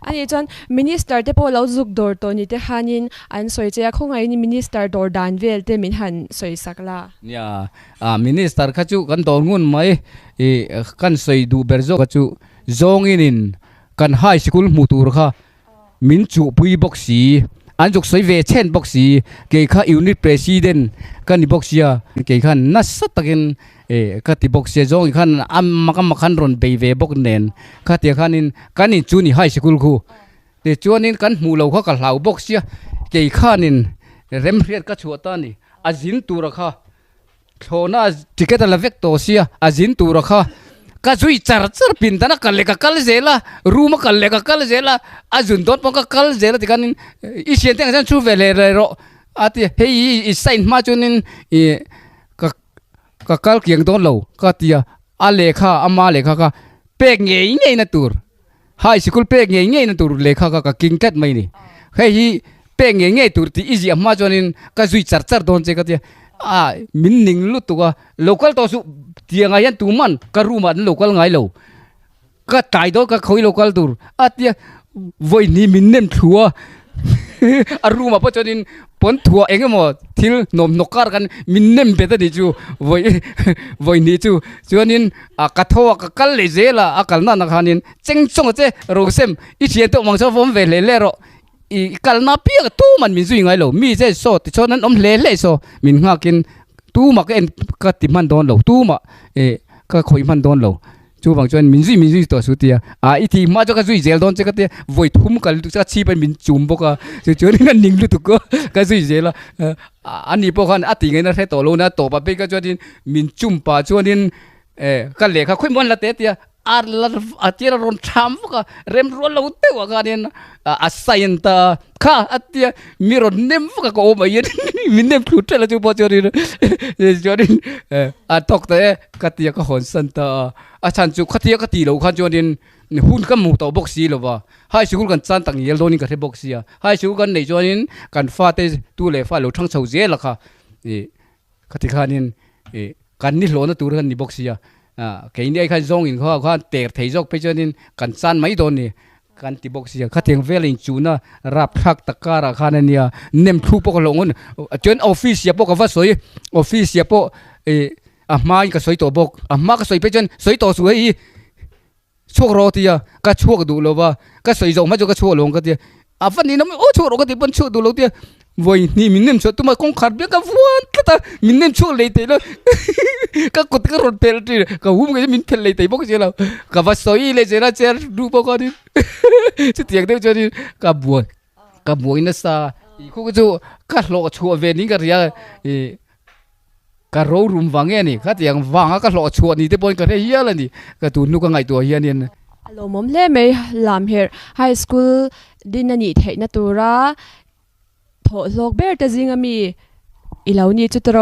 anh ấy chọn minister te po lau zuk dor to ni te hanin an soi che khong ai ni minister dor dan vel te min han soi sakla ya minister khachu kan dor ngun mai kan soi du berzo khachu zong in kan high school mutur kha min chu pui boxi an juk soi ve chen boxi ke kha unit president kan ni boxia ke khan nas takin ka ti boxia zong khan makam khan ron be ve bok nen kha ti khanin kan ni chu ni high school khu te chuanin kan mu lo kha ka hlau boxia ke khanin rem riat ka chuata ni azin tu rakha thona ticket la vek to sia azin tu rakha ka zui char pin dana kal kal zela room kal zela azun dot ka kal zela tikanin I sian teng san chu vele ro ati hei I sign ma chunin ka kal kiang don lo ka tia a lekha ama lekha ka pek ngei na tur high school pek ngei na tur lekha ka king kat mai ni hei pek ngei tur ti easy ama chunin ka zui char don che ka tia min ning lu tu ka local to su tia ngai yan tu man ka room an local ngai lo ka tai do ka khoi local tur atia voi ni min nem thua a room pa chonin pon thua engemo thil nom nokar kan min nem beta di chu voi ni chu chuanin ka tho ka kal le zela a kal na na khanin cheng chong che ro sem I thian to mang so vom ve le ro I kal na pia tu man min zui ngai lo mi je so ti chonan om le so min nga kin tu ma ka en ka ti man don lo tu ma ka khoi man don lo chu bang chuan min zui to su tia I thi ma jo ka zui zel don che ka te voi thum kal tu cha chi ban min chum boka chu chuan ngan ning lu tu ko ka zui zela ani po khan ati ngai na the to lo na to pa pe ka chuan min chum pa chuanin ka le kha khoi mon la te tia atira ron tham ka rem ro lo te wa ka nen asayenta kha atia miro nem ka ko ma yen min nem thu tela chu po chori jorin tok te ka tia ka hon san ta chan chu khatia ka ti lo khan jorin hun ka mu to boxi lo ba hai school kan chan tang yel donin ka the boxia hai school kan nei jorin kan fa te tu le fa lo thang chho je la kha khati khanin kan ni lo na tur kan ni boxia cái này khai zong in kho ter thei jok pe chonin kan chan mai don ni kan ti box ya khateng velin chuna rap thak takara khanania nem thu pok longun chen office ya pok va soi office ya po mai ka soi to bok ma ka soi pe chen soi to su hi chok ro ti ya ka chok du lo ba ka soi jong ma jo ka chok long ka ti van ni nam o chok ro ka ti pon chok du lo ti voi ni min nem so tu ma kong khat be ka vuan ka ta min nem chok le te lo ka kot ka rot pel ti ka hum ka min pel le te bok je la ka va soi le je na cher du po ka ni chu tiang de cho ni ka buoi na sa I khu chu ka lo chu ve ni ka ria ka ro rum wange ni ka tiang wanga ka lo chu ni te pon ka re hia la ni ka tu nu ka ngai to hian ni alo mom le me lam her high school din ani thei na tura tho lok ber ta jingami ilauni chutro